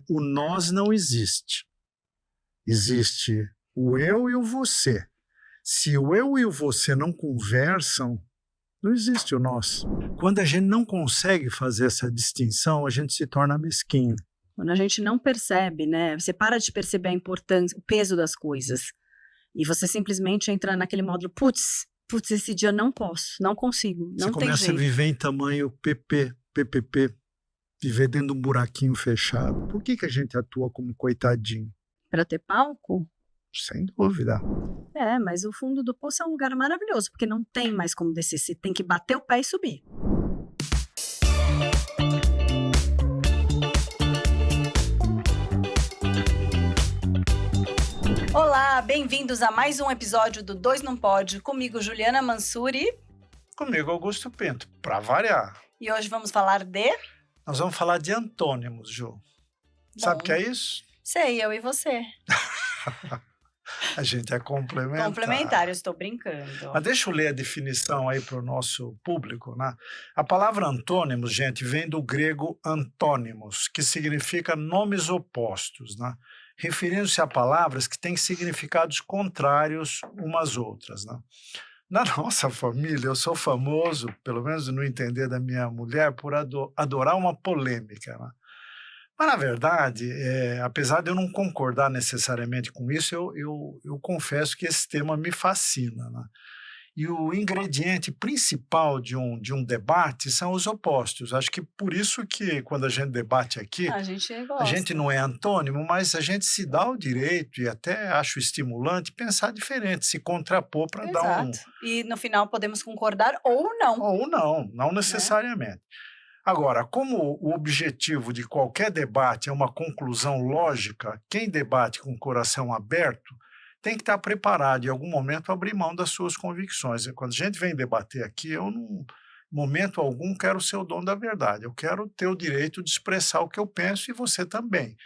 o nós não existe. Existe o eu e o você. Se o eu e o você não conversam, não existe o nós. Quando a gente não consegue fazer essa distinção, a gente se torna mesquinho. Quando a gente não percebe, né? Você para de perceber a importância, o peso das coisas. E você simplesmente entra naquele módulo, putz, esse dia não posso, não consigo, não tem jeito. Você começa a viver em tamanho PPP, viver dentro de um buraquinho fechado. Por que a gente atua como coitadinho? Para ter palco? Sem dúvida. Mas o fundo do poço é um lugar maravilhoso, porque não tem mais como descer, você tem que bater o pé e subir. Olá, bem-vindos a mais um episódio do Dois Não Pode, comigo Juliana Mansuri. Comigo Augusto Pinto, para variar. E hoje vamos falar de... Nós vamos falar de antônimos, Ju. Bom, sabe o que é isso? Sei, eu e você. A gente é complementar. Complementar, eu estou brincando. Mas deixa eu ler a definição aí para o nosso público, né? A palavra antônimos, gente, vem do grego antônimos, que significa nomes opostos, né? Referindo-se a palavras que têm significados contrários umas às outras, né? Na nossa família, eu sou famoso, pelo menos no entender da minha mulher, por adorar uma polêmica, né? Mas, na verdade, apesar de eu não concordar necessariamente com isso, eu confesso que esse tema me fascina, né? E o ingrediente principal de um debate são os opostos. Acho que por isso que, quando a gente debate aqui, a gente não é antônimo, mas a gente se dá o direito, e até acho estimulante, pensar diferente, se contrapor para dar um... E, no final, podemos concordar ou não. Ou não necessariamente. Agora, como o objetivo de qualquer debate é uma conclusão lógica, quem debate com o coração aberto tem que estar preparado, em algum momento, a abrir mão das suas convicções. Quando a gente vem debater aqui, eu, em momento algum, quero ser o dono da verdade. Eu quero ter o direito de expressar o que eu penso e você também.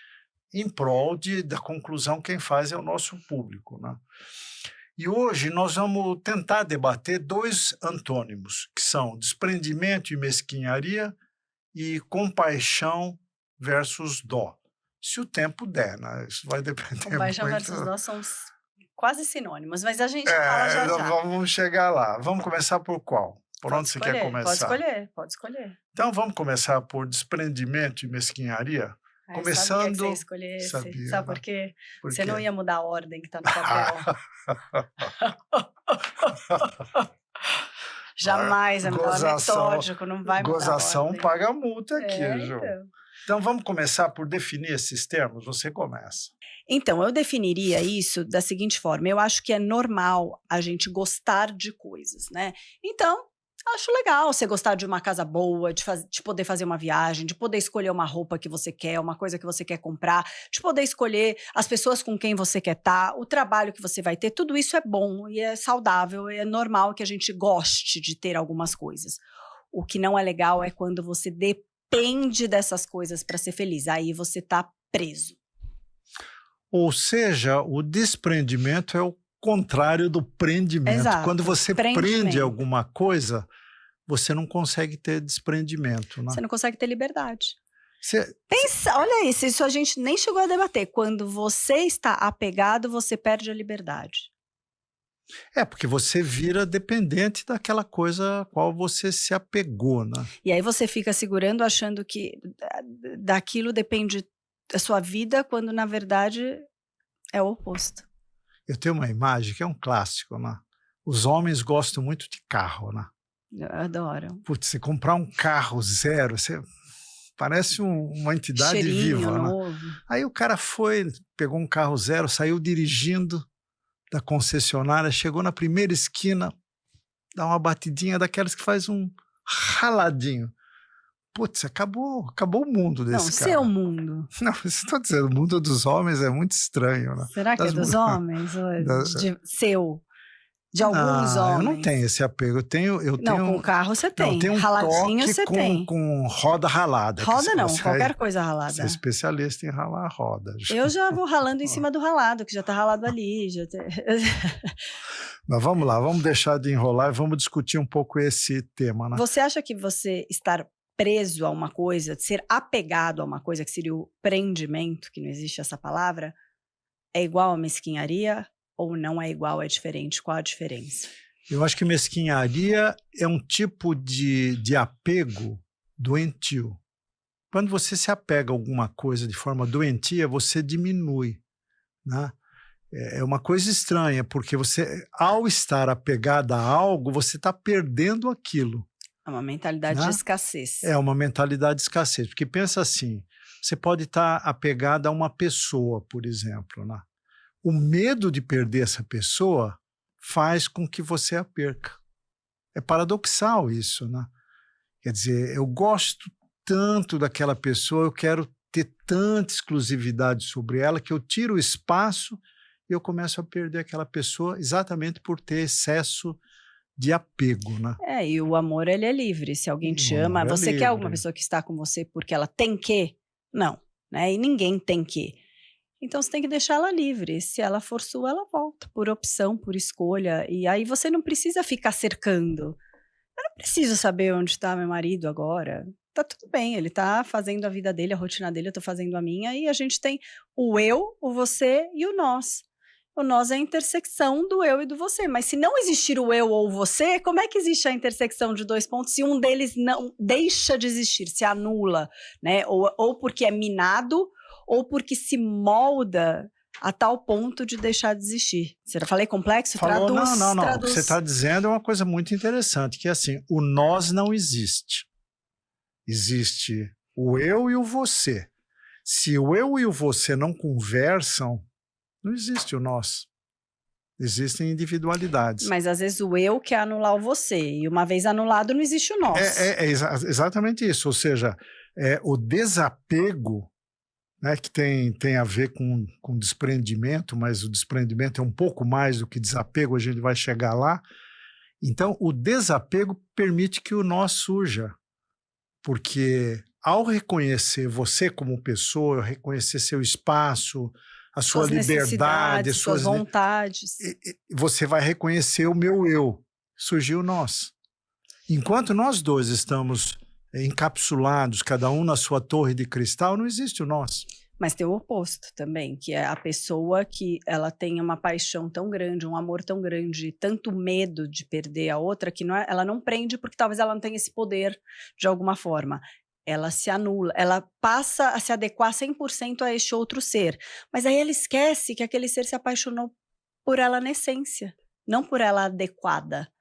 Em prol da conclusão, quem faz é o nosso público, né? E hoje nós vamos tentar debater dois antônimos, que são desprendimento e mesquinharia e compaixão versus dó. Se o tempo der, né? Isso vai depender compaixão muito... versus dó são quase sinônimos, mas a gente fala já. Vamos chegar lá. Vamos começar por qual? Por onde você quer começar? Pode escolher. Então vamos começar por desprendimento e mesquinharia? Começando... Sabia que você ia escolher esse. Sabia, sabe por quê? Por você quê? não ia mudar a ordem que está no papel. Jamais, é metódico, não vai mudar. Gozação paga multa aqui, Ju. Então. Então vamos começar por definir esses termos, você começa. Então, eu definiria isso da seguinte forma, eu acho que é normal a gente gostar de coisas, né? Então, acho legal você gostar de uma casa boa, de poder fazer uma viagem, de poder escolher uma roupa que você quer, uma coisa que você quer comprar, de poder escolher as pessoas com quem você quer estar, o trabalho que você vai ter, tudo isso é bom e é saudável, é normal que a gente goste de ter algumas coisas. O que não é legal é quando você depende dessas coisas para ser feliz, aí você está preso. Ou seja, o desprendimento é o contrário do prendimento. Exato. Quando você prende alguma coisa, você não consegue ter desprendimento, né? Você não consegue ter liberdade. Pensa, olha isso a gente nem chegou a debater. Quando você está apegado, você perde a liberdade. Porque você vira dependente daquela coisa a qual você se apegou, né? E aí você fica segurando, achando que daquilo depende a sua vida, quando na verdade é o oposto. Eu tenho uma imagem que é um clássico, né? Os homens gostam muito de carro, né? Eu adoro. Putz, você comprar um carro zero, você parece uma entidade cheirinho viva, novo. Né? Aí o cara pegou um carro zero, saiu dirigindo da concessionária, chegou na primeira esquina, dá uma batidinha daquelas que faz um raladinho. Putz, acabou o mundo desse cara. Não, seu mundo. Não, estou dizendo, o mundo dos homens é muito estranho, né? Será que é dos homens? De alguns homens? Eu não tenho esse apego. Com o carro você tem. Não, tem um raladinho você tem. Com roda ralada. Roda não, qualquer coisa ralada. Você é especialista em ralar a roda. Eu já vou ralando em cima do ralado, que já está ralado ali. Mas vamos lá, vamos deixar de enrolar e vamos discutir um pouco esse tema, né? Você acha que você estar preso a uma coisa, de ser apegado a uma coisa, que seria o prendimento, que não existe essa palavra, é igual a mesquinharia ou não é igual, é diferente? Qual a diferença? Eu acho que mesquinharia é um tipo de apego doentio. Quando você se apega a alguma coisa de forma doentia, você diminui, né? É uma coisa estranha, porque você, ao estar apegada a algo, você está perdendo aquilo, É uma mentalidade de né? escassez. É uma mentalidade de escassez, porque pensa assim, você pode estar apegada a uma pessoa, por exemplo, né? O medo de perder essa pessoa faz com que você a perca. É paradoxal isso, né? Quer dizer, eu gosto tanto daquela pessoa, eu quero ter tanta exclusividade sobre ela que eu tiro o espaço e eu começo a perder aquela pessoa exatamente por ter excesso de apego, né? E o amor, ele é livre. Se alguém E te o ama, amor é você quer alguma livre. pessoa que está com você porque ela tem que? Não, né? E ninguém tem que. Então você tem que deixar ela livre. Se ela for sua, ela volta, por opção, por escolha. E aí você não precisa ficar cercando. Eu não preciso saber onde está meu marido agora. Tá tudo bem, ele tá fazendo a vida dele, a rotina dele, eu tô fazendo a minha, e a gente tem o eu, o você e o nós. O nós é a intersecção do eu e do você, mas se não existir o eu ou o você, como é que existe a intersecção de dois pontos se um deles não deixa de existir, se anula, né? Ou porque é minado, ou porque se molda a tal ponto de deixar de existir. Falei complexo? Falou, não. O que você Traduz. está dizendo é uma coisa muito interessante, que é assim, o nós não existe. Existe o eu e o você. Se o eu e o você não conversam, não existe o nós. Existem individualidades. Mas às vezes o eu quer anular o você, e uma vez anulado não existe o nós. Exatamente isso, ou seja, o desapego, né, que tem a ver com desprendimento, mas o desprendimento é um pouco mais do que desapego, a gente vai chegar lá. Então, o desapego permite que o nós surja, porque ao reconhecer você como pessoa, reconhecer seu espaço, a sua Suas liberdade, necessidades, suas vontades. você vai reconhecer o meu eu, surgiu o nós. Enquanto nós dois estamos encapsulados, cada um na sua torre de cristal, não existe o nós. Mas tem o oposto também, que é a pessoa que ela tem uma paixão tão grande, um amor tão grande, tanto medo de perder a outra, que ela não prende porque talvez ela não tenha esse poder de alguma forma. Ela se anula, ela passa a se adequar 100% a este outro ser. Mas aí ela esquece que aquele ser se apaixonou por ela na essência, não por ela adequada.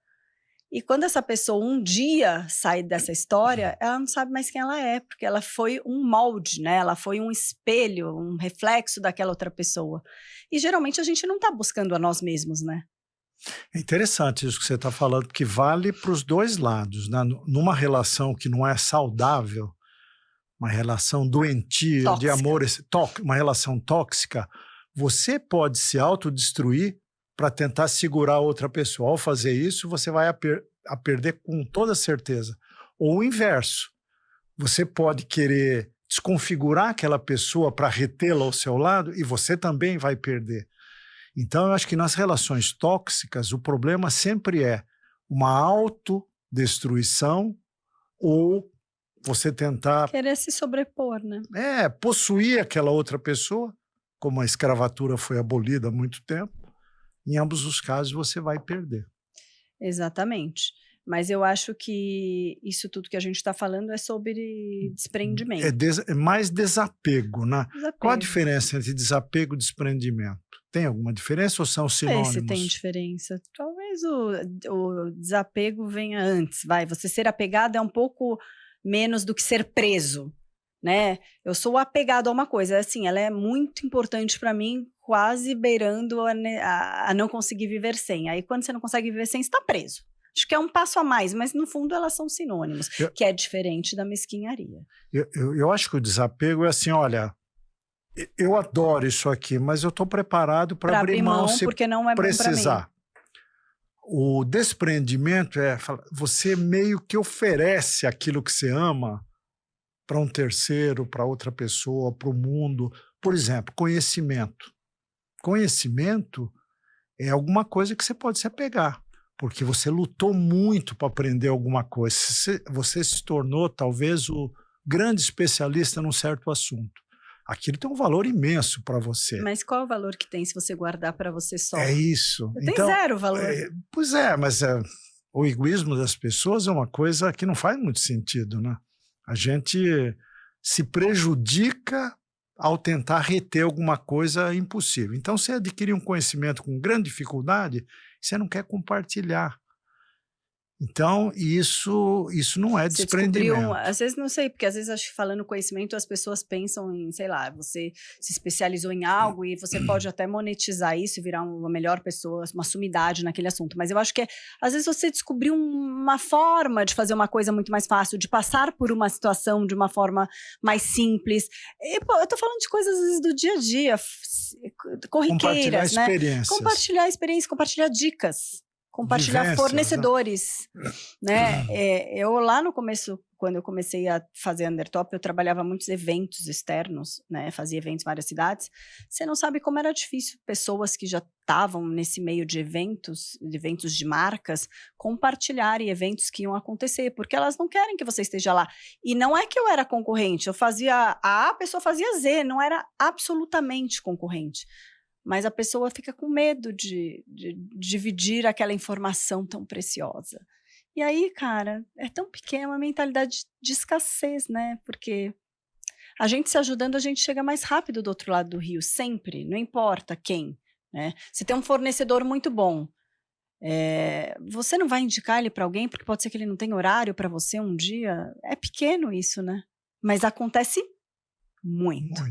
E quando essa pessoa um dia sai dessa história, ela não sabe mais quem ela é, porque ela foi um molde, né? Ela foi um espelho, um reflexo daquela outra pessoa. E geralmente a gente não está buscando a nós mesmos, né? É interessante isso que você está falando, porque vale para os dois lados, né? Numa relação que não é saudável, uma relação doentia, Tóxica. de amor, uma relação tóxica, você pode se autodestruir para tentar segurar outra pessoa. Ao fazer isso, você vai a perder com toda certeza. Ou o inverso. Você pode querer desconfigurar aquela pessoa para retê-la ao seu lado e você também vai perder. Então, eu acho que nas relações tóxicas, o problema sempre é uma autodestruição ou você tentar... Querer se sobrepor, né? Possuir aquela outra pessoa, como a escravatura foi abolida há muito tempo. Em ambos os casos, você vai perder. Exatamente. Mas eu acho que isso tudo que a gente está falando é sobre desprendimento. É mais desapego, né? Desapego. Qual a diferença entre desapego e desprendimento? Tem alguma diferença ou são sinônimos? Não sei se tem diferença. Talvez o desapego venha antes. Você ser apegado é um pouco menos do que ser preso, né? Eu sou apegado a uma coisa, assim, ela é muito importante para mim, quase beirando a não conseguir viver sem. Aí quando você não consegue viver sem, você está preso. Acho que é um passo a mais, mas no fundo elas são sinônimos, que é diferente da mesquinharia. Eu acho que o desapego é assim, olha, eu adoro isso aqui, mas eu estou preparado para abrir mão se porque não é precisar. Bom pra mim. O desprendimento é você meio que oferece aquilo que você ama para um terceiro, para outra pessoa, para o mundo. Por exemplo, conhecimento. Conhecimento é alguma coisa que você pode se apegar. porque você lutou muito para aprender alguma coisa. Você se tornou talvez o grande especialista num certo assunto. Aquilo tem um valor imenso para você. Mas qual é o valor que tem se você guardar para você só? É isso. Tem zero valor. Pois é, mas o egoísmo das pessoas é uma coisa que não faz muito sentido, né? A gente se prejudica ao tentar reter alguma coisa impossível. Então, você adquire um conhecimento com grande dificuldade, você não quer compartilhar. Então, isso não é desprendimento. Às vezes, não sei, porque às vezes acho que falando conhecimento, as pessoas pensam em, sei lá, você se especializou em algo e você pode até monetizar isso e virar uma melhor pessoa, uma sumidade naquele assunto. Mas eu acho que às vezes você descobriu uma forma de fazer uma coisa muito mais fácil, de passar por uma situação de uma forma mais simples. E, pô, eu tô falando de coisas às vezes do dia a dia, corriqueiras, né? Compartilhar experiência, compartilhar dicas. Compartilhar Vivências, fornecedores, né? Eu lá no começo, quando eu comecei a fazer Undertop, eu trabalhava muitos eventos externos, né? Fazia eventos em várias cidades. Você não sabe como era difícil pessoas que já estavam nesse meio de eventos de marcas, compartilharem eventos que iam acontecer, porque elas não querem que você esteja lá. E não é que eu era concorrente, eu fazia A, a pessoa fazia Z, não era absolutamente concorrente. Mas a pessoa fica com medo de dividir aquela informação tão preciosa. E aí, cara, é tão pequena, uma mentalidade de escassez, né? Porque a gente se ajudando, a gente chega mais rápido do outro lado do rio, sempre, não importa quem, né? Se tem um fornecedor muito bom, você não vai indicar ele para alguém, porque pode ser que ele não tenha horário para você um dia. É pequeno isso, né? Mas acontece muito.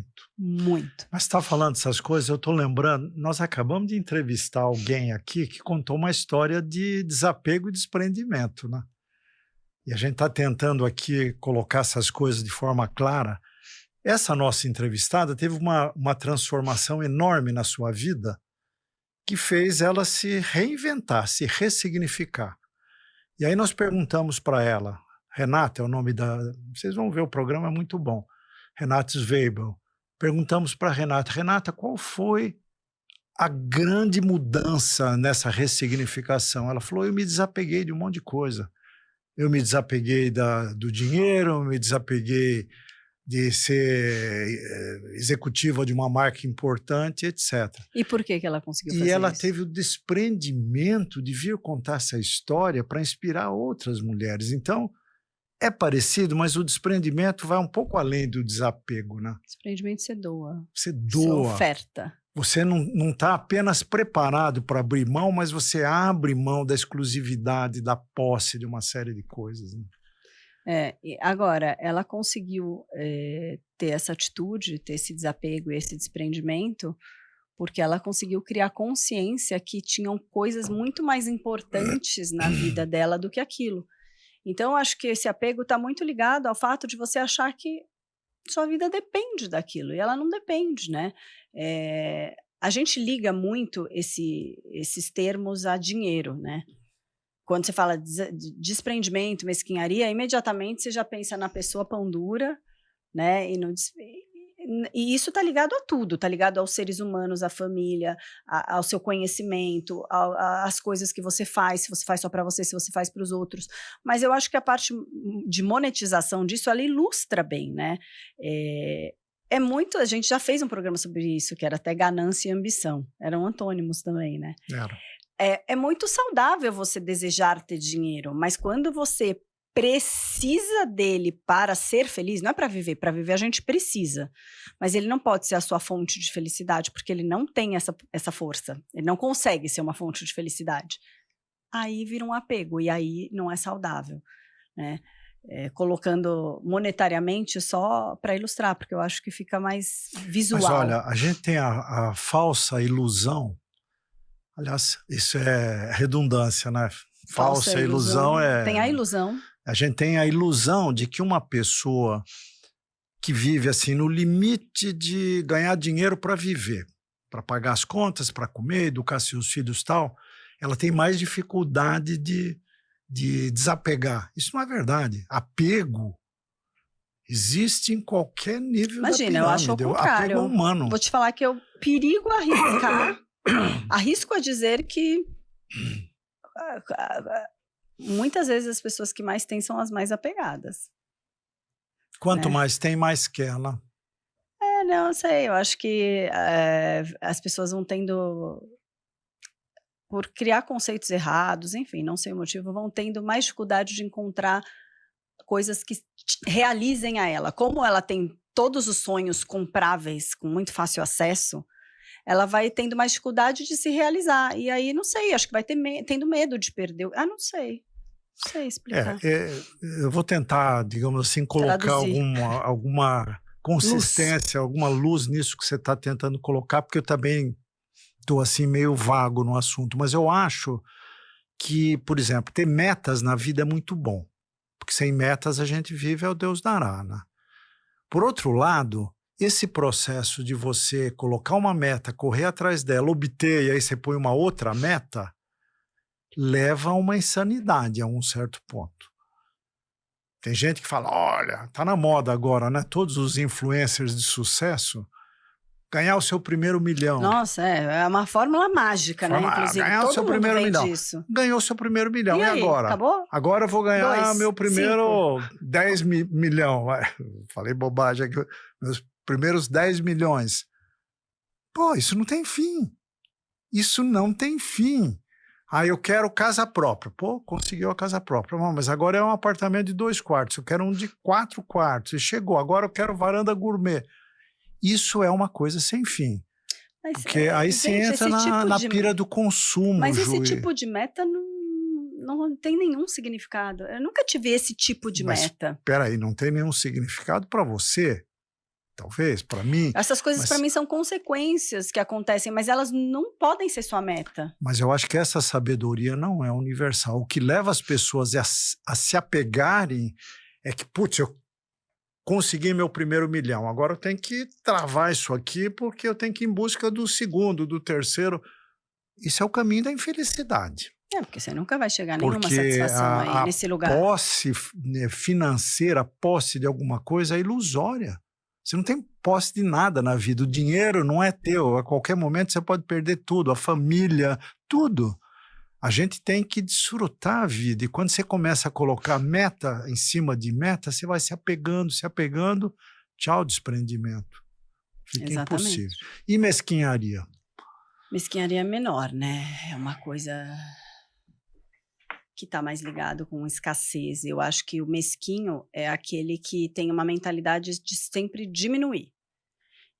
Mas está falando essas coisas, eu estou lembrando, nós acabamos de entrevistar alguém aqui que contou uma história de desapego e desprendimento, né? E a gente está tentando aqui colocar essas coisas de forma clara. Essa nossa entrevistada teve uma transformação enorme na sua vida que fez ela se reinventar, se ressignificar. E aí nós perguntamos para ela, Renata é o nome da... Vocês vão ver, o programa é muito bom. Renata Zweibel. Perguntamos para Renata, qual foi a grande mudança nessa ressignificação? Ela falou, eu me desapeguei de um monte de coisa. Eu me desapeguei do dinheiro, eu me desapeguei de ser executiva de uma marca importante, etc. E por que ela conseguiu fazer isso? E ela teve o desprendimento de vir contar essa história para inspirar outras mulheres. Então, é parecido, mas o desprendimento vai um pouco além do desapego, né? Desprendimento você doa. Você doa. Você oferta. Você não está apenas preparado para abrir mão, mas você abre mão da exclusividade, da posse de uma série de coisas. Né? Agora, ela conseguiu ter essa atitude, ter esse desapego e esse desprendimento, porque ela conseguiu criar consciência que tinham coisas muito mais importantes na vida dela do que aquilo. Então, eu acho que esse apego está muito ligado ao fato de você achar que sua vida depende daquilo, e ela não depende, né? A gente liga muito esses termos a dinheiro, né? Quando você fala de desprendimento, mesquinharia, imediatamente você já pensa na pessoa pão dura, né? E isso está ligado a tudo, está ligado aos seres humanos, à família, ao seu conhecimento, às coisas que você faz, se você faz só para você, se você faz para os outros. Mas eu acho que a parte de monetização disso, ela ilustra bem, né? A gente já fez um programa sobre isso, que era até ganância e ambição, eram antônimos também, né? É muito saudável você desejar ter dinheiro, mas quando você precisa dele para ser feliz, não é para viver a gente precisa, mas ele não pode ser a sua fonte de felicidade, porque ele não tem essa força, ele não consegue ser uma fonte de felicidade. Aí vira um apego, e aí não é saudável, né? Colocando monetariamente só para ilustrar, porque eu acho que fica mais visual. Mas olha, a gente tem a falsa ilusão, aliás, isso é redundância, né? Falsa ilusão Tem a ilusão. A gente tem a ilusão de que uma pessoa que vive assim no limite de ganhar dinheiro para viver, para pagar as contas, para comer, educar seus filhos e tal, ela tem mais dificuldade de desapegar. Isso não é verdade. Apego existe em qualquer nível da pirâmide. Imagina, eu acho o contrário. Apego humano. Vou te falar que eu perigo arriscar, arrisco a dizer que muitas vezes as pessoas que mais têm são as mais apegadas. Quanto Né? mais tem, mais quer, né? Não sei, eu acho que as pessoas vão tendo, por criar conceitos errados, enfim, não sei o motivo, vão tendo mais dificuldade de encontrar coisas que realizem a ela. Como ela tem todos os sonhos compráveis com muito fácil acesso, ela vai tendo mais dificuldade de se realizar. E aí, não sei, acho que vai tendo medo de perder. Não sei. Não sei explicar. Eu vou tentar, digamos assim, colocar Traduzir. alguma consistência, alguma luz nisso que você está tentando colocar, porque eu também estou assim meio vago no assunto. Mas eu acho que, por exemplo, ter metas na vida é muito bom. Porque sem metas a gente vive ao Deus dará, né? Por outro lado, esse processo de você colocar uma meta, correr atrás dela, obter, e aí você põe uma outra meta, leva a uma insanidade a um certo ponto. Tem gente que fala, olha, tá na moda agora, né? Todos os influencers de sucesso, ganhar o seu primeiro milhão. Nossa, é uma fórmula mágica, né? Inclusive, ganhar o todo seu mundo primeiro vende milhão. isso. Ganhou o seu primeiro milhão. E aí, agora? Acabou? Agora eu vou ganhar 2, meu primeiro 5. 10 milhão. Falei bobagem aqui. Meus primeiros 10 milhões. Pô, isso não tem fim. Isso não tem fim. Eu quero casa própria. Pô, conseguiu a casa própria. Mas agora é um apartamento de 2 quartos. Eu quero um de 4 quartos. E chegou. Agora eu quero varanda gourmet. Isso é uma coisa sem fim. Porque aí você entra na pira do consumo, Mas esse tipo de meta não tem nenhum significado. Eu nunca tive esse tipo de meta. Peraí, não tem nenhum significado para você? Talvez, para mim. Essas coisas para mim são consequências que acontecem, mas elas não podem ser sua meta. Mas eu acho que essa sabedoria não é universal. O que leva as pessoas a se apegarem é que, putz, eu consegui meu primeiro milhão, agora eu tenho que travar isso aqui porque eu tenho que ir em busca do segundo, do terceiro. Isso é o caminho da infelicidade. Porque você nunca vai chegar a nenhuma satisfação aí nesse lugar. A posse financeira, a posse de alguma coisa é ilusória. Você não tem posse de nada na vida. O dinheiro não é teu. A qualquer momento você pode perder tudo, a família, tudo. A gente tem que desfrutar a vida. E quando você começa a colocar meta em cima de meta, você vai se apegando. Tchau, desprendimento. Fica impossível. E mesquinharia? Mesquinharia é menor, né? É uma coisa que está mais ligado com escassez. Eu acho que o mesquinho é aquele que tem uma mentalidade de sempre diminuir.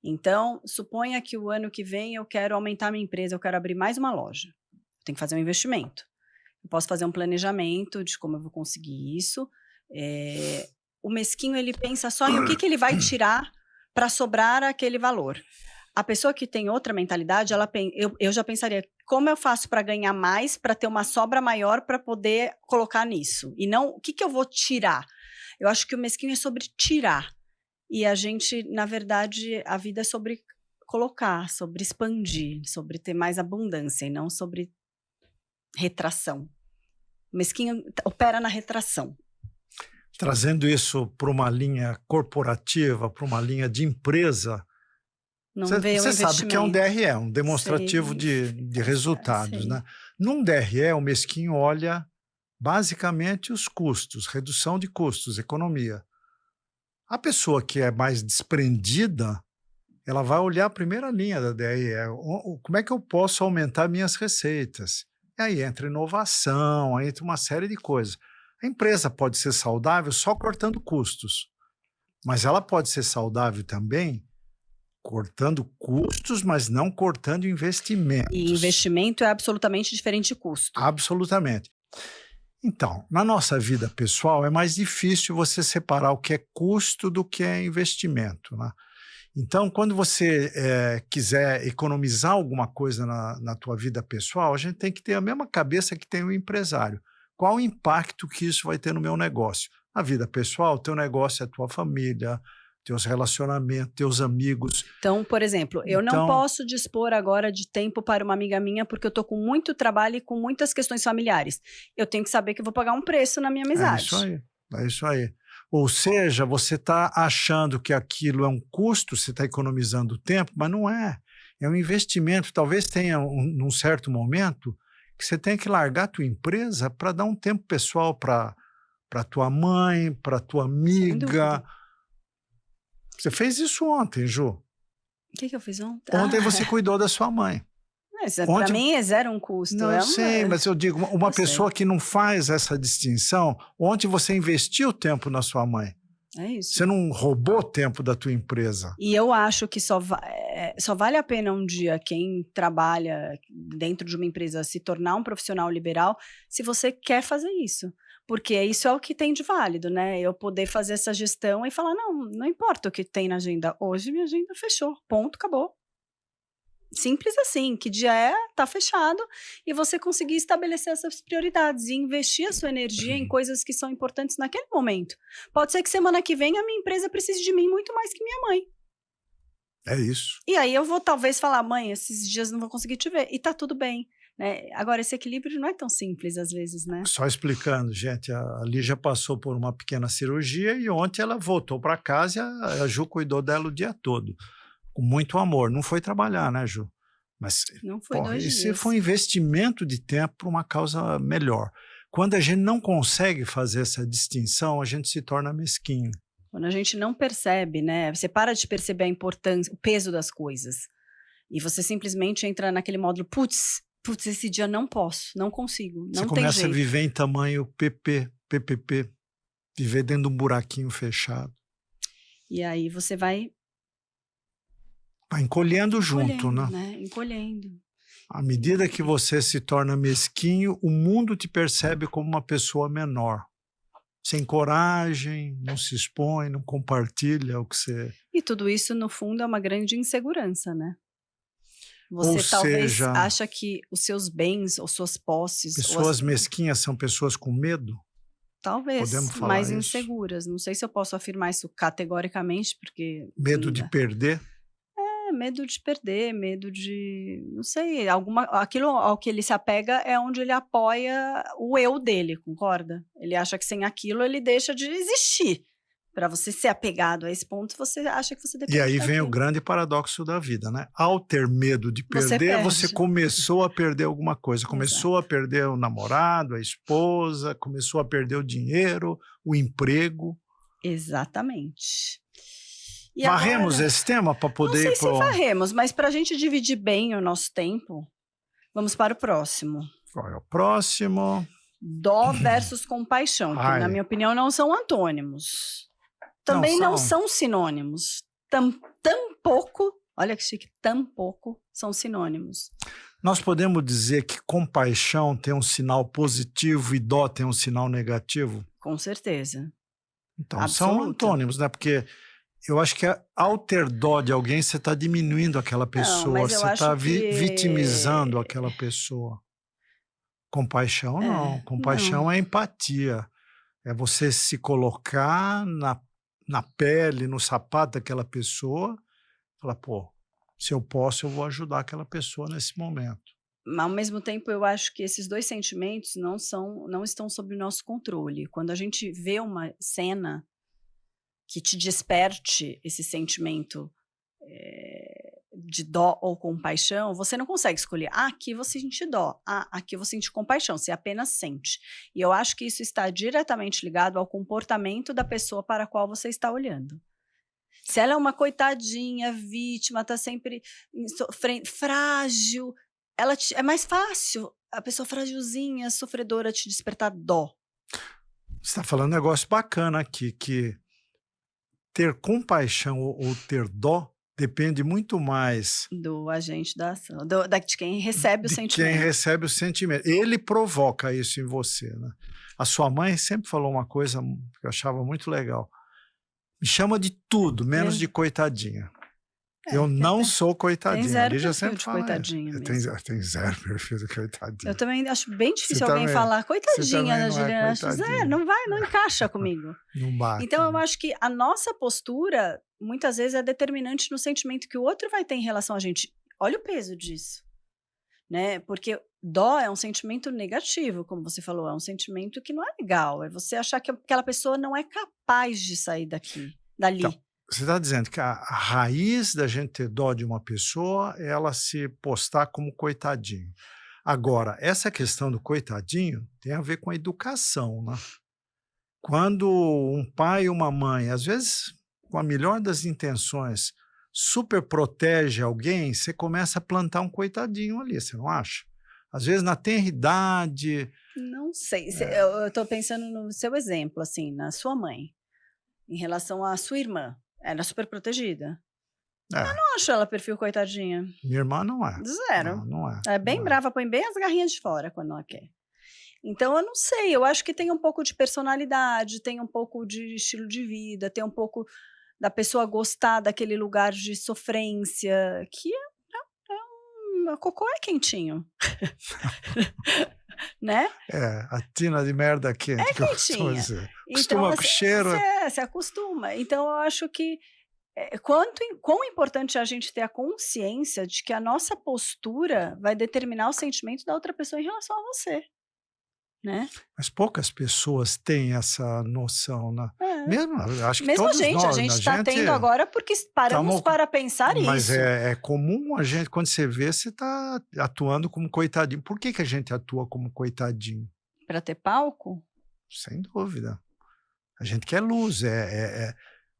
Então, suponha que o ano que vem eu quero aumentar minha empresa, eu quero abrir mais uma loja. Eu tenho que fazer um investimento. Eu posso fazer um planejamento de como eu vou conseguir isso. O mesquinho, ele pensa só em o que ele vai tirar para sobrar aquele valor. A pessoa que tem outra mentalidade, eu já pensaria, como eu faço para ganhar mais, para ter uma sobra maior para poder colocar nisso? E não, o que eu vou tirar? Eu acho que o mesquinho é sobre tirar. E a gente, na verdade, a vida é sobre colocar, sobre expandir, sobre ter mais abundância e não sobre retração. O mesquinho opera na retração. Trazendo isso para uma linha corporativa, para uma linha de empresa, você sabe que é um DRE, um demonstrativo de resultados, né? Num DRE, o mesquinho olha basicamente os custos, redução de custos, economia. A pessoa que é mais desprendida, ela vai olhar a primeira linha da DRE. Como é que eu posso aumentar minhas receitas? E aí entra inovação, aí entra uma série de coisas. A empresa pode ser saudável só cortando custos, mas ela pode ser saudável também cortando custos, mas não cortando investimentos. E investimento é absolutamente diferente de custo. Absolutamente. Então, na nossa vida pessoal, é mais difícil você separar o que é custo do que é investimento, né? Então, quando você quiser economizar alguma coisa na tua vida pessoal, a gente tem que ter a mesma cabeça que tem o empresário. Qual o impacto que isso vai ter no meu negócio? Na vida pessoal, teu negócio é a tua família, teus relacionamentos, teus amigos. Então, por exemplo, eu não posso dispor agora de tempo para uma amiga minha porque eu estou com muito trabalho e com muitas questões familiares. Eu tenho que saber que eu vou pagar um preço na minha amizade. É isso aí. Ou seja, você está achando que aquilo é um custo, você está economizando tempo, mas não é. É um investimento. Talvez tenha, num certo momento, que você tem que largar a tua empresa para dar um tempo pessoal para tua mãe, para tua Sem amiga. dúvida. Você fez isso ontem, Ju. O que eu fiz ontem? Ontem você cuidou da sua mãe. Para Ontem... mim é zero um custo. Não, eu sei, mas eu digo, uma Eu pessoa sei. que não faz essa distinção, ontem você investiu tempo na sua mãe. É isso. Você não roubou tempo da tua empresa. E eu acho que só vale a pena um dia quem trabalha dentro de uma empresa se tornar um profissional liberal se você quer fazer isso. Porque isso é o que tem de válido, né? Eu poder fazer essa gestão e falar, não importa o que tem na agenda. Hoje minha agenda fechou, ponto, acabou. Simples assim, que dia tá fechado, e você conseguir estabelecer essas prioridades e investir a sua energia em coisas que são importantes naquele momento. Pode ser que semana que vem a minha empresa precise de mim muito mais que minha mãe. É isso. E aí eu vou talvez falar, mãe, esses dias não vou conseguir te ver, e tá tudo bem. Né? Agora, esse equilíbrio não é tão simples às vezes, né? Só explicando, gente, a Lígia passou por uma pequena cirurgia e ontem ela voltou para casa e a Ju cuidou dela o dia todo. Com muito amor. Não foi trabalhar, né, Ju? Mas, não foi 2 dias. Esse foi um investimento de tempo para uma causa melhor. Quando a gente não consegue fazer essa distinção, a gente se torna mesquinho. Quando a gente não percebe, né? Você para de perceber a importância, o peso das coisas. E você simplesmente entra naquele módulo, putz, esse dia não posso, não consigo, não tem jeito. Você começa a viver em tamanho PPP, viver dentro de um buraquinho fechado. E aí você vai encolhendo junto, né? Encolhendo. À medida que você se torna mesquinho, o mundo te percebe como uma pessoa menor. Sem coragem, não se expõe, não compartilha o que você... E tudo isso, no fundo, é uma grande insegurança, né? Você talvez acha que os seus bens ou suas posses... Pessoas mesquinhas são pessoas com medo? Talvez, podemos falar mais isso? Inseguras. Não sei se eu posso afirmar isso categoricamente, porque... Medo de perder? Medo de perder, medo de... Não sei, aquilo ao que ele se apega é onde ele apoia o eu dele, concorda? Ele acha que sem aquilo ele deixa de existir. Para você ser apegado a esse ponto, você acha que você depende E aí daquilo. vem o grande paradoxo da vida, né? Ao ter medo de perder, você começou a perder alguma coisa. Começou a perder o namorado, a esposa, começou a perder o dinheiro, o emprego. Exatamente. E varremos agora, esse tema para poder... Não sei se varremos, mas para a gente dividir bem o nosso tempo, vamos para o próximo. Qual é o próximo? Dó versus compaixão, que na minha opinião não são antônimos. Também não são sinônimos. Tampouco, olha que chique, tampouco são sinônimos. Nós podemos dizer que compaixão tem um sinal positivo e dó tem um sinal negativo? Com certeza. Então são antônimos, né? Porque eu acho que ao ter dó de alguém, você está diminuindo aquela pessoa, você está vitimizando aquela pessoa. Compaixão não. Compaixão é empatia. É você se colocar na pele, no sapato daquela pessoa, falar, pô, se eu posso, eu vou ajudar aquela pessoa nesse momento. Mas, ao mesmo tempo, eu acho que esses dois sentimentos não estão sob o nosso controle. Quando a gente vê uma cena que te desperte esse sentimento de dó ou compaixão, você não consegue escolher, aqui eu vou sentir dó, aqui eu vou sentir compaixão, você apenas sente. E eu acho que isso está diretamente ligado ao comportamento da pessoa para a qual você está olhando. Se ela é uma coitadinha, vítima, está sempre sofrendo, frágil, é mais fácil a pessoa frágilzinha, sofredora, te despertar dó. Você está falando um negócio bacana aqui, que ter compaixão ou ter dó depende muito mais do agente da ação, de quem recebe o sentimento. Quem recebe o sentimento. Ele provoca isso em você, né? A sua mãe sempre falou uma coisa que eu achava muito legal. Me chama de tudo, menos de coitadinha. Eu não sou coitadinha. Tem zero perfil sempre de coitadinha mesmo. Tem zero perfil de coitadinha. Eu também acho bem difícil alguém falar coitadinha da Juliana. Não encaixa comigo. Não bate. Então eu acho que a nossa postura muitas vezes é determinante no sentimento que o outro vai ter em relação a gente. Olha o peso disso, né? Porque dó é um sentimento negativo, como você falou, é um sentimento que não é legal. É você achar que aquela pessoa não é capaz de sair dali. Então, você está dizendo que a raiz da gente ter dó de uma pessoa é ela se postar como coitadinho. Agora, essa questão do coitadinho tem a ver com a educação, né? Quando um pai e uma mãe, às vezes com a melhor das intenções, super protege alguém, você começa a plantar um coitadinho ali, você não acha? Às vezes na tenra idade. Não sei, eu tô pensando no seu exemplo, assim, na sua mãe, em relação à sua irmã, ela é super protegida. É, Não acho ela perfil coitadinha, minha irmã não é. zero. Não é. Ela é bem Não é. brava, põe bem as garrinhas de fora quando ela quer. Então eu não sei, eu acho que tem um pouco de personalidade, tem um pouco de estilo de vida, tem um pouco da pessoa gostar daquele lugar de sofrência, que a cocô é quentinho, né? É, a tina de merda quente, que eu costumo Quentinha. dizer. Então Costuma com o cheiro. você acostuma. Então eu acho que quão importante é a gente ter a consciência de que a nossa postura vai determinar o sentimento da outra pessoa em relação a você, né? Mas poucas pessoas têm essa noção, né? É. Mesmo, eu acho que Mesmo a todos nós, gente a está gente tendo agora porque paramos tamo- para pensar mas isso. é comum a gente, quando você vê, você está atuando como coitadinho. Por que a gente atua como coitadinho? Para ter palco? Sem dúvida. A gente quer luz,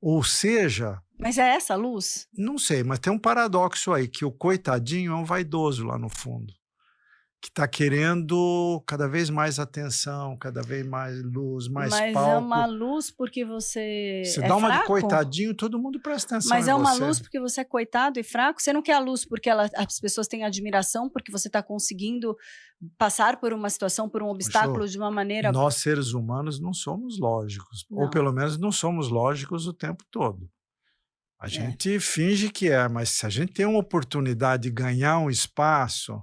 ou seja, Mas é essa a luz? não sei, mas tem um paradoxo aí, que o coitadinho é um vaidoso lá no fundo, que está querendo cada vez mais atenção, cada vez mais luz, mais Mas é palco. uma luz porque você Você é dá uma de fraco? coitadinho, todo mundo presta atenção Mas em é uma você. luz porque você é coitado e fraco? Você não quer a luz porque as pessoas têm admiração, porque você está conseguindo passar por uma situação, por um obstáculo de uma maneira... Nós, seres humanos, não somos lógicos, ou Não. pelo menos não somos lógicos o tempo todo. A É. gente finge que é, mas se a gente tem uma oportunidade de ganhar um espaço...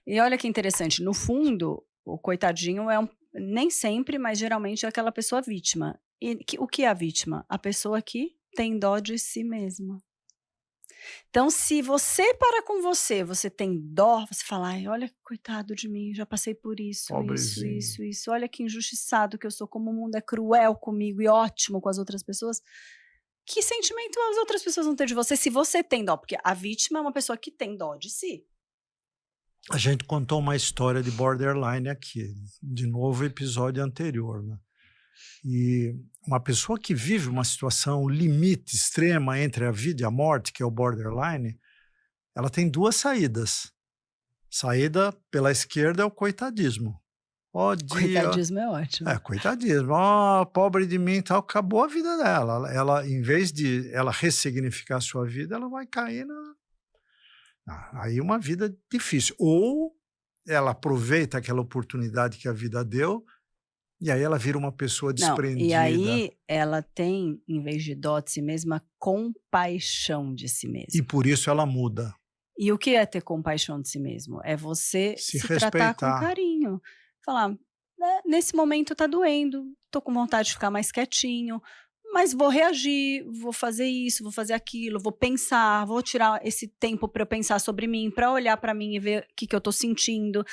E olha que interessante, no fundo, o coitadinho é nem sempre, mas geralmente é aquela pessoa vítima. E o que é a vítima? A pessoa que tem dó de si mesma. Então, se você para com você tem dó, você fala, ai, olha, coitado de mim, já passei por isso, Pobrezinho. isso, olha que injustiçado que eu sou, como o mundo é cruel comigo e ótimo com as outras pessoas. Que sentimento as outras pessoas vão ter de você se você tem dó? Porque a vítima é uma pessoa que tem dó de si. A gente contou uma história de borderline aqui, de novo episódio anterior, né? E uma pessoa que vive uma situação limite extrema entre a vida e a morte, que é o borderline, ela tem duas saídas. Saída pela esquerda é o coitadismo. Ó dia, Coitadismo é ótimo. coitadismo. Ó, pobre de mim e tal, acabou a vida dela. Ela, em vez de ela ressignificar a sua vida, ela vai cair aí uma vida difícil. Ou ela aproveita aquela oportunidade que a vida deu e aí ela vira uma pessoa desprendida. Não, e aí ela tem, em vez de dó de si mesma, compaixão de si mesma. E por isso ela muda. E o que é ter compaixão de si mesmo? É você se tratar com carinho. Falar, nesse momento tá doendo, tô com vontade de ficar mais quietinho, mas vou reagir, vou fazer isso, vou fazer aquilo, vou pensar, vou tirar esse tempo para eu pensar sobre mim, para olhar para mim e ver o que eu tô sentindo.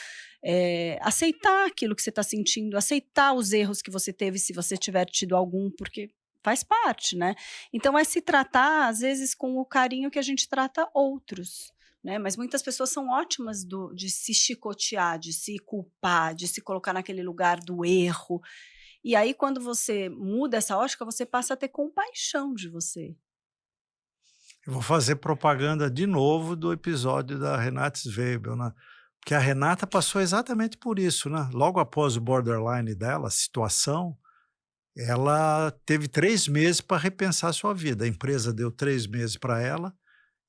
Aceitar aquilo que você está sentindo, aceitar os erros que você teve, se você tiver tido algum, porque faz parte, né? Então é se tratar, às vezes, com o carinho que a gente trata outros, né? Mas muitas pessoas são ótimas de se chicotear, de se culpar, de se colocar naquele lugar do erro. E aí, quando você muda essa ótica, você passa a ter compaixão de você. Eu vou fazer propaganda de novo do episódio da Renate Zweibel, né? Porque a Renata passou exatamente por isso, né? Logo após o borderline dela, a situação, ela teve 3 meses para repensar a sua vida. A empresa deu 3 meses para ela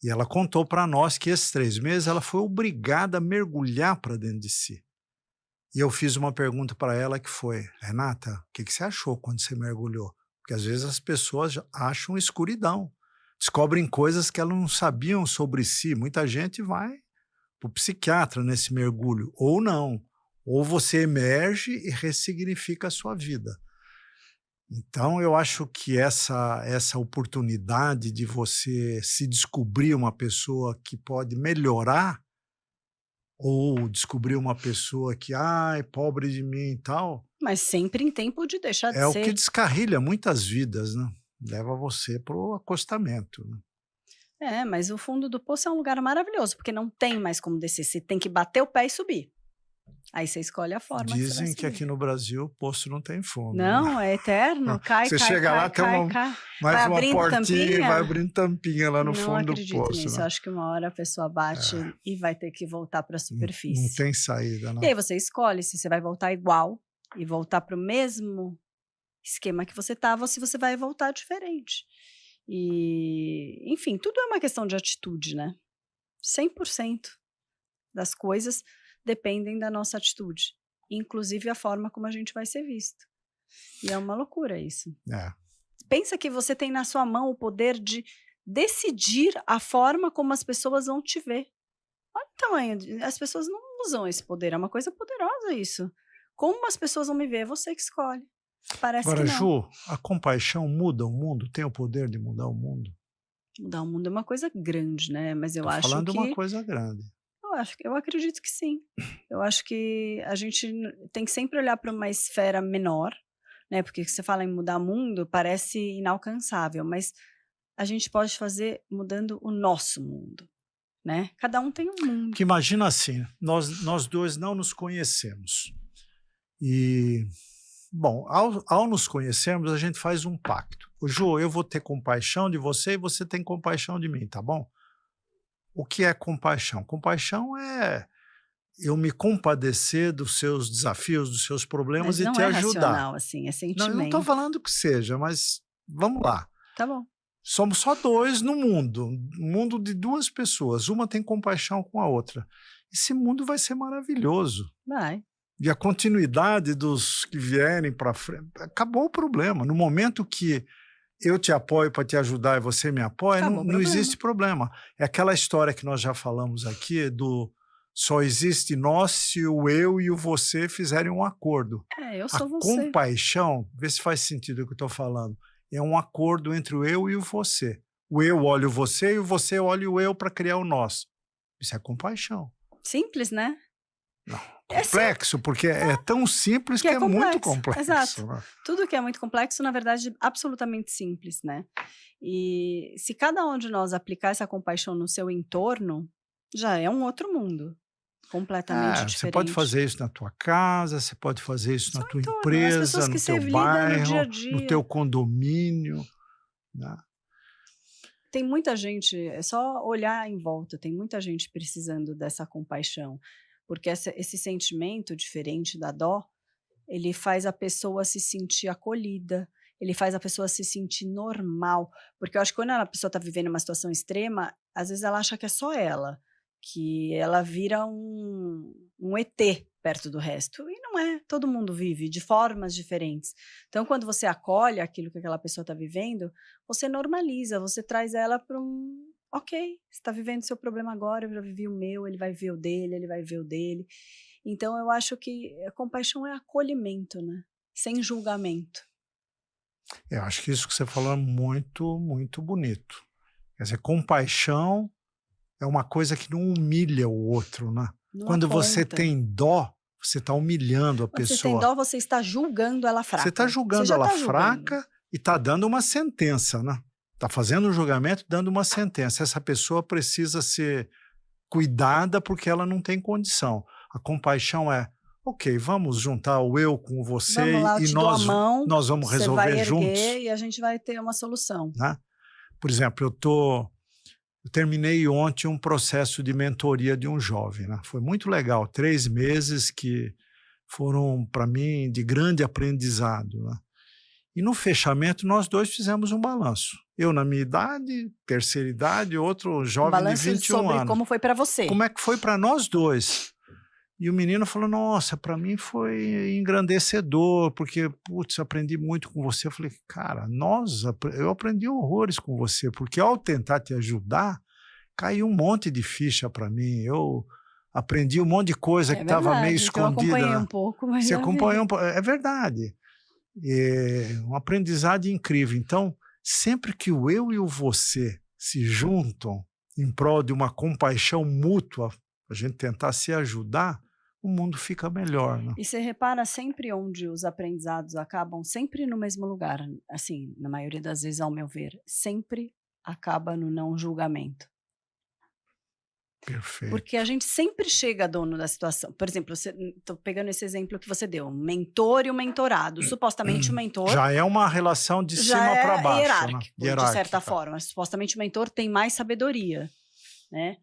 e ela contou para nós que esses 3 meses ela foi obrigada a mergulhar para dentro de si. E eu fiz uma pergunta para ela que foi, Renata, o que você achou quando você mergulhou? Porque às vezes as pessoas acham escuridão, descobrem coisas que elas não sabiam sobre si. Muita gente vai para o psiquiatra nesse mergulho, ou não. Ou você emerge e ressignifica a sua vida. Então, eu acho que essa oportunidade de você se descobrir uma pessoa que pode melhorar, ou descobrir uma pessoa que, ai, pobre de mim e tal... Mas sempre em tempo de deixar de é ser. o que descarrilha muitas vidas, né? Leva você para o acostamento, né? Mas o fundo do poço é um lugar maravilhoso, porque não tem mais como descer, você tem que bater o pé e subir. Aí você escolhe a forma que você vai Dizem que subir. aqui no Brasil o poço não tem fundo, né? Não, é eterno, cai, Você cai, chega lá, cai, tem cai. mais Vai uma abrindo portinha e vai tampinha. abrindo tampinha lá no Não fundo do acredito poço, nisso, eu né? acho que uma hora a pessoa bate e vai ter que voltar para a Não superfície. tem saída, E né? aí você escolhe se você vai voltar igual e voltar para o mesmo esquema que você estava ou se você vai voltar diferente. E, enfim, tudo é uma questão de atitude, né? 100% das coisas dependem da nossa atitude, inclusive a forma como a gente vai ser visto. E é uma loucura isso. É. Pensa que você tem na sua mão o poder de decidir a forma como as pessoas vão te ver. Olha o tamanho, as pessoas não usam esse poder, é uma coisa poderosa isso. Como as pessoas vão me ver, é você que escolhe. Parece Agora, que não. Ju, a compaixão muda o mundo? Tem o poder de mudar o mundo? Mudar o mundo é uma coisa grande, né? Mas eu Tô acho falando de uma que coisa grande. eu acredito que sim. Eu acho que a gente tem que sempre olhar para uma esfera menor, né? Porque você fala em mudar o mundo, parece inalcançável, mas a gente pode fazer mudando o nosso mundo, né? Cada um tem um mundo. Porque imagina assim, nós dois não nos conhecemos. E, bom, ao nos conhecermos, a gente faz um pacto. Ô, Ju, eu vou ter compaixão de você e você tem compaixão de mim, tá bom? O que é compaixão? Compaixão é eu me compadecer dos seus desafios, dos seus problemas Mas e não te é ajudar. racional, assim, é Não, eu não estou sentimento. falando que seja, mas vamos lá. Tá bom. Somos só dois no mundo, um mundo de duas pessoas, uma tem compaixão com a outra. Esse mundo vai ser maravilhoso. Vai. E a continuidade dos que vierem para frente, acabou o problema. No momento que eu te apoio para te ajudar e você me apoia, Acabou o não problema. existe problema. É aquela história que nós já falamos aqui do só existe nós se o eu e o você fizerem um acordo. Eu A sou você. compaixão, vê se faz sentido o que eu estou falando, é um acordo entre o eu e o você. O eu olha o você e o você olha o eu para criar o nós. Isso é compaixão. Simples, né? Não, É complexo, porque é tão simples que que é é muito complexo, complexo. exato. Né? Tudo que é muito complexo, na verdade, é absolutamente simples, né? E se cada um de nós aplicar essa compaixão no seu entorno, já é um outro mundo, completamente Você pode diferente. fazer isso na tua casa, você pode fazer isso na Seu tua entorno, as empresa, pessoas que no você teu lida no dia a bairro, no dia. teu condomínio. Né? Tem muita gente, é só olhar em volta, tem muita gente precisando dessa compaixão, porque esse sentimento diferente da dó, ele faz a pessoa se sentir acolhida, ele faz a pessoa se sentir normal, porque eu acho que quando a pessoa está vivendo uma situação extrema, às vezes ela acha que é só ela, que ela vira um ET perto do resto, e não é, todo mundo vive de formas diferentes. Então, quando você acolhe aquilo que aquela pessoa está vivendo, você normaliza, você traz ela para ok, você está vivendo seu problema agora, eu já vivi o meu, ele vai ver o dele, ele vai ver o dele. Então, eu acho que a compaixão é acolhimento, né? Sem julgamento. Eu acho que isso que você falou é muito, muito bonito. Quer dizer, compaixão é uma coisa que não humilha o outro, né? Não Quando você aponta. tem dó, você está humilhando a Quando pessoa. você tem dó, você está julgando ela fraca. Você está julgando já ela tá julgando. fraca e está dando uma sentença, né? Está fazendo um julgamento, dando uma sentença. Essa pessoa precisa ser cuidada porque ela não tem condição. A compaixão é, ok, vamos juntar o eu com você Vamos lá, eu e te dou a mão, nós vamos você resolver vai erguer juntos. e a gente vai ter uma solução. Né? Por exemplo, eu terminei ontem um processo de mentoria de um jovem. Né? Foi muito legal, 3 meses que foram, para mim, de grande aprendizado. Né? E no fechamento, nós dois fizemos um balanço. Eu na minha idade, terceira idade, outro jovem de 21 sobre anos. como foi para você. Como é que foi para nós dois? E o menino falou, nossa, para mim foi engrandecedor, porque, putz, aprendi muito com você. Eu falei, cara, eu aprendi horrores com você, porque ao tentar te ajudar, caiu um monte de ficha para mim. Eu aprendi um monte de coisa que estava meio escondida. Eu acompanhei um pouco, mas você acompanhou um pouco. É verdade. É um aprendizado incrível. Então, sempre que o eu e o você se juntam em prol de uma compaixão mútua, a gente tentar se ajudar, o mundo fica melhor. Né? E você repara sempre onde os aprendizados acabam, sempre no mesmo lugar, assim, na maioria das vezes, ao meu ver, sempre acaba no não julgamento. Perfeito. Porque a gente sempre chega dono da situação. Por exemplo, estou pegando esse exemplo que você deu, um mentor e um mentorado. Supostamente o mentor Já é uma relação de já cima para é baixo, hierárquico, né? de certa forma. Supostamente o mentor tem mais sabedoria, né,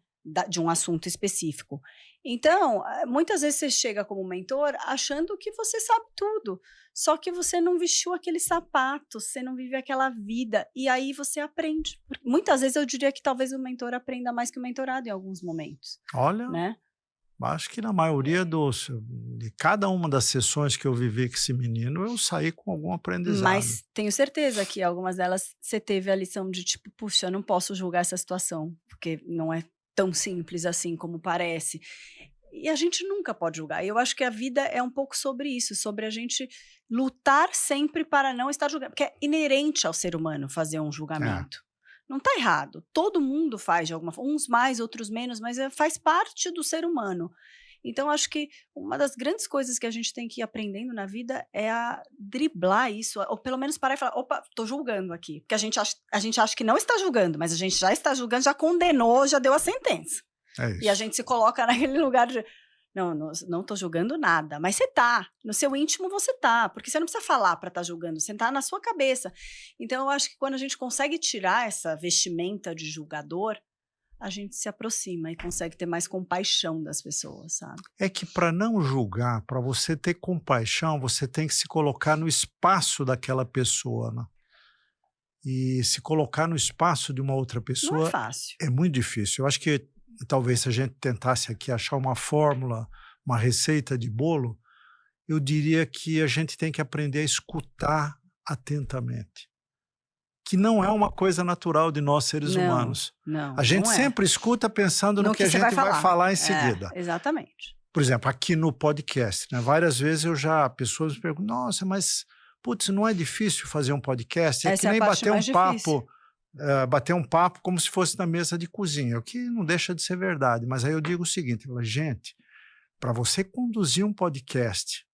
de um assunto específico. Então, muitas vezes você chega como mentor achando que você sabe tudo, só que você não vestiu aquele sapato, você não vive aquela vida, e aí você aprende. Muitas vezes eu diria que talvez o mentor aprenda mais que o mentorado em alguns momentos. Olha, né? Acho que na maioria de cada uma das sessões que eu vivi com esse menino, eu saí com algum aprendizado. Mas tenho certeza que algumas delas você teve a lição de tipo, puxa, eu não posso julgar essa situação, porque não é tão simples assim como parece. E a gente nunca pode julgar. Eu acho que a vida é um pouco sobre isso, sobre a gente lutar sempre para não estar julgando, porque é inerente ao ser humano fazer um julgamento. Não está errado. Todo mundo faz de alguma forma, uns mais, outros menos, mas faz parte do ser humano. Então, acho que uma das grandes coisas que a gente tem que ir aprendendo na vida é a driblar isso, ou pelo menos parar e falar, opa, estou julgando aqui. Porque a gente acha que não está julgando, mas a gente já está julgando, já condenou, já deu a sentença. É isso. E a gente se coloca naquele lugar de, não estou julgando nada, mas você tá, no seu íntimo você tá, porque você não precisa falar para estar julgando, você tá na sua cabeça. Então, eu acho que quando a gente consegue tirar essa vestimenta de julgador, a gente se aproxima e consegue ter mais compaixão das pessoas, sabe? É que para não julgar, para você ter compaixão, você tem que se colocar no espaço daquela pessoa, né? E se colocar no espaço de uma outra pessoa não é fácil. É muito difícil. Eu acho que talvez se a gente tentasse aqui achar uma fórmula, uma receita de bolo, eu diria que a gente tem que aprender a escutar atentamente. Que não é uma coisa natural de nós seres humanos. A gente sempre escuta pensando no que a gente vai falar em seguida. Exatamente. Por exemplo, aqui no podcast, né, várias vezes pessoas me perguntam, nossa, mas putz, não é difícil fazer um podcast? É que nem bater um papo como se fosse na mesa de cozinha, o que não deixa de ser verdade. Mas aí eu digo o seguinte, gente, para você conduzir um podcast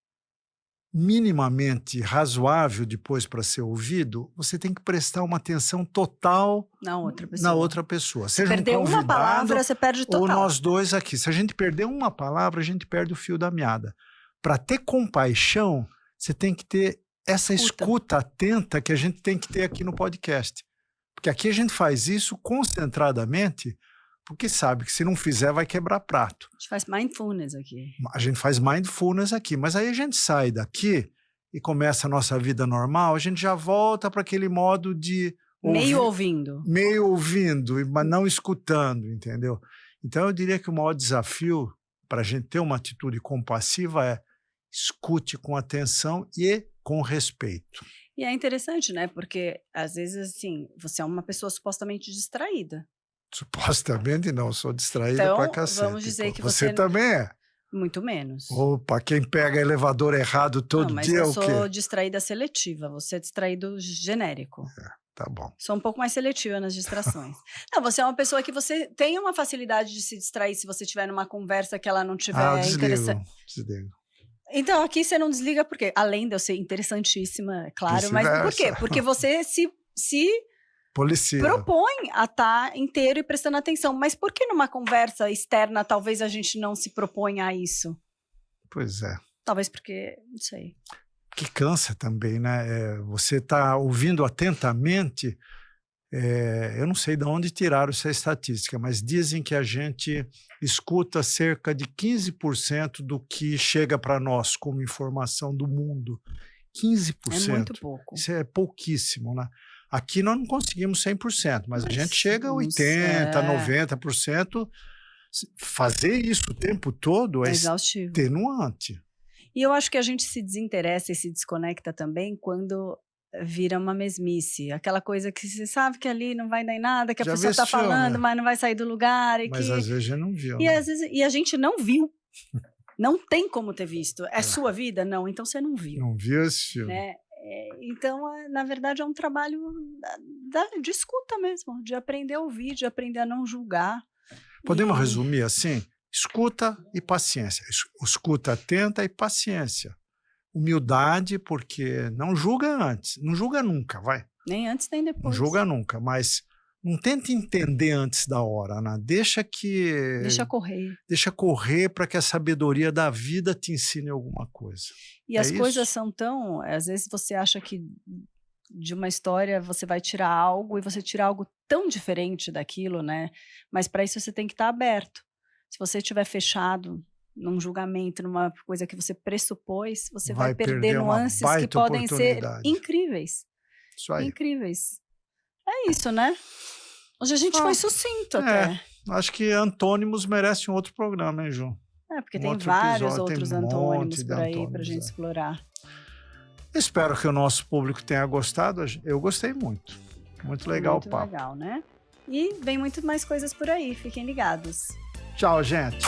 minimamente razoável depois para ser ouvido, você tem que prestar uma atenção total na outra pessoa. Seja perder uma palavra, você perde total. Ou nós dois aqui. Se a gente perder uma palavra, a gente perde o fio da meada. Para ter compaixão, você tem que ter essa escuta atenta que a gente tem que ter aqui no podcast. Porque aqui a gente faz isso concentradamente, porque sabe que se não fizer vai quebrar prato. A gente faz mindfulness aqui. A gente faz mindfulness aqui, mas aí a gente sai daqui e começa a nossa vida normal, a gente já volta para aquele modo de... Meio ouvindo, mas não escutando, entendeu? Então eu diria que o maior desafio para a gente ter uma atitude compassiva é escute com atenção e com respeito. E é interessante, né? Porque às vezes, assim, você é uma pessoa supostamente distraída. Supostamente não, sou distraída pra cacete. Vamos dizer que você também é. Muito menos. Opa, quem pega elevador errado todo dia é o quê? Mas eu sou distraída seletiva, você é distraído genérico. Tá bom. Sou um pouco mais seletiva nas distrações. Não, você é uma pessoa que você tem uma facilidade de se distrair se você estiver numa conversa que ela não tiver interessante. Desligo. Então, aqui você não desliga porque, além de eu ser interessantíssima, é claro, mas por quê? Porque você se propõe a estar inteiro e prestando atenção. Mas por que numa conversa externa talvez a gente não se proponha a isso? Pois é. Talvez porque, não sei. Que cansa também, né? Você está ouvindo atentamente, eu não sei de onde tiraram essa estatística, mas dizem que a gente escuta cerca de 15% do que chega para nós como informação do mundo. 15%. É muito pouco. Isso é pouquíssimo, né? Aqui nós não conseguimos 100%, mas a gente chega a 80%, 90%. Fazer isso o tempo todo é extenuante. E eu acho que a gente se desinteressa e se desconecta também quando vira uma mesmice. Aquela coisa que você sabe que ali não vai dar em nada, que a pessoa está falando, mas não vai sair do lugar. Mas às vezes a gente não viu. E a gente não viu. Não tem como ter visto. É sua vida? Não, então você não viu. Não viu esse filme. Né? Então, na verdade, é um trabalho de escuta mesmo, de aprender a ouvir, de aprender a não julgar. Podemos resumir assim? Escuta e paciência. Escuta atenta e paciência. Humildade, porque não julga antes, não julga nunca, vai. Nem antes, nem depois. Não julga nunca, mas Não tenta entender antes da hora, né? Deixa correr. Deixa correr para que a sabedoria da vida te ensine alguma coisa. E É as coisas isso? são tão, às vezes você acha que de uma história você vai tirar algo e você tira algo tão diferente daquilo, né? Mas para isso você tem que estar aberto. Se você estiver fechado num julgamento, numa coisa que você pressupôs, você vai Vai perder perder uma nuances que baita podem ser oportunidade. incríveis. Isso aí. Incríveis. É isso, né? Hoje a gente foi sucinto até. Acho que antônimos merece um outro programa, hein, Ju? Porque Um tem outro vários episódio, outros tem um monte antônimos de por aí pra antônimos, gente explorar. Espero que o nosso público tenha gostado. Eu gostei muito. Muito legal o papo. Muito legal, né? E vem muito mais coisas por aí, fiquem ligados. Tchau, gente.